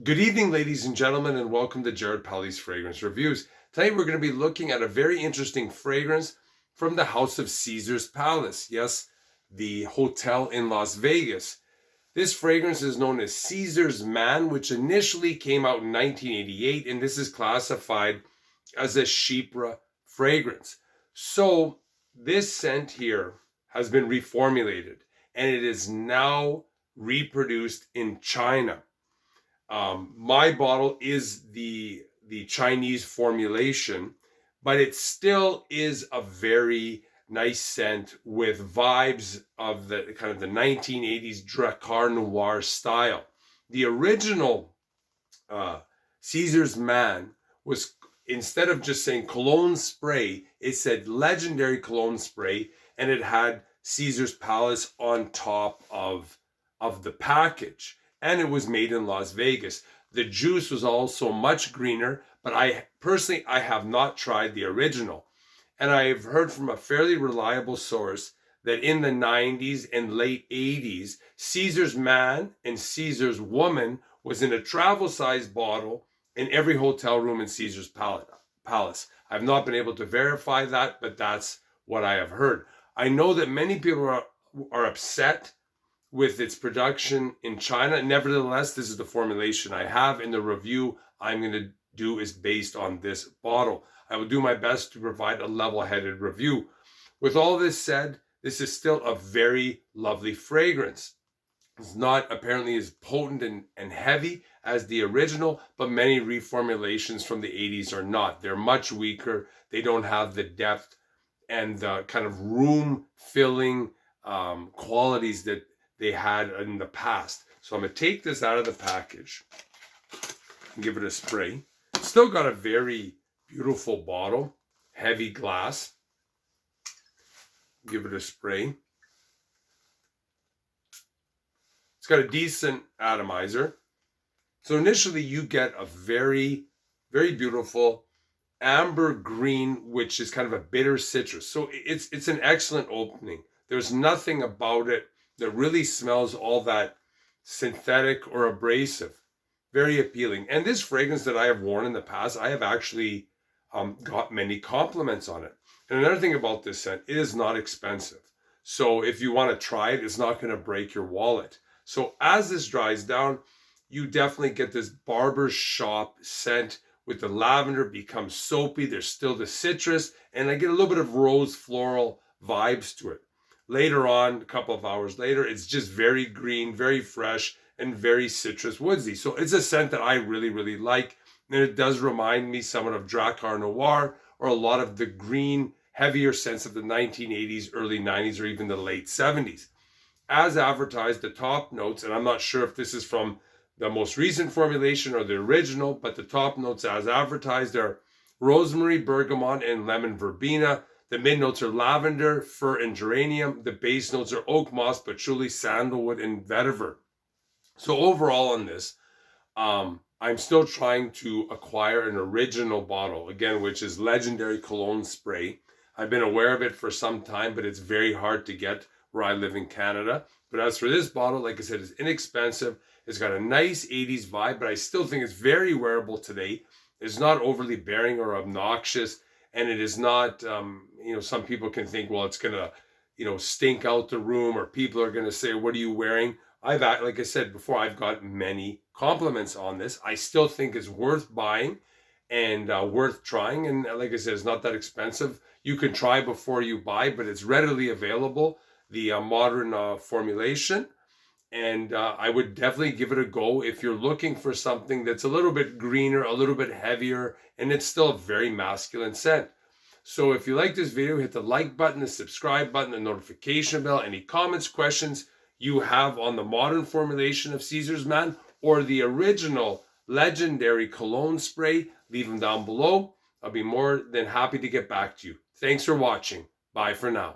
Good evening, ladies and gentlemen, and welcome to Jared Pali's Fragrance Reviews. Tonight we're going to be looking at a very interesting fragrance from the House of Caesars Palace. Yes, the hotel in Las Vegas. This fragrance is known as Caesar's Man, which initially came out in 1988, and this is classified as a Chypre fragrance. So this scent here has been reformulated, and it is now reproduced in China. My bottle is the Chinese formulation, but it still is a very nice scent with vibes of the kind of the 1980s Drakkar Noir style. The original Caesar's Man was, instead of just saying cologne spray, it said legendary cologne spray, and it had Caesar's Palace on top of the package. And it was made in Las Vegas. The juice was also much greener, but I have not tried the original. And I've heard from a fairly reliable source that in the 90s and late 80s, Caesar's Man and Caesar's Woman was in a travel-sized bottle in every hotel room in Caesar's Palace. I've not been able to verify that, but that's what I have heard. I know that many people are upset with its production in China. Nevertheless, this is the formulation I have, and the review I'm going to do is based on this bottle. I will do my best to provide a level-headed review. With all this said, this is still a very lovely fragrance. It's not apparently as potent and heavy as the original, but many reformulations from the 80s are not. They're much weaker. They don't have the depth and the kind of room-filling qualities that they had in the past. So I'm going to take this out of the package and give it a spray. It's still got a very beautiful bottle, heavy glass. Give it a spray. It's got a decent atomizer. So initially you get a very, very beautiful amber green, which is kind of a bitter citrus. So it's an excellent opening. There's nothing about it that really smells all that synthetic or abrasive. Very appealing. And this fragrance that I have worn in the past, I have actually got many compliments on it. And another thing about this scent, it is not expensive. So if you want to try it, it's not going to break your wallet. So as this dries down, you definitely get this barber shop scent with the lavender becomes soapy. There's still the citrus, and I get a little bit of rose floral vibes to it. Later on, a couple of hours later, it's just very green, very fresh, and very citrus woodsy. So it's a scent that I really, really like. And it does remind me somewhat of Drakkar Noir or a lot of the green, heavier scents of the 1980s, early 90s, or even the late 70s. As advertised, the top notes, and I'm not sure if this is from the most recent formulation or the original, but the top notes as advertised are rosemary, bergamot, and lemon verbena. The mid notes are lavender, fir, and geranium. The base notes are oak moss, patchouli, sandalwood, and vetiver. So overall on this, I'm still trying to acquire an original bottle, again, which is legendary cologne spray. I've been aware of it for some time, but it's very hard to get where I live in Canada. But as for this bottle, like I said, it's inexpensive. It's got a nice 80s vibe, but I still think it's very wearable today. It's not overly bearing or obnoxious. And it is not, some people can think, well, it's going to, stink out the room, or people are going to say, what are you wearing? Like I said before, I've got many compliments on this. I still think it's worth buying and worth trying. And like I said, it's not that expensive. You can try before you buy, but it's readily available, the modern formulation. And I would definitely give it a go if you're looking for something that's a little bit greener, a little bit heavier, and it's still a very masculine scent. So if you like this video, hit the like button, the subscribe button, the notification bell. Any comments, questions you have on the modern formulation of Caesar's Man or the original legendary cologne spray, leave them down below. I'll be more than happy to get back to you. Thanks for watching. Bye for now.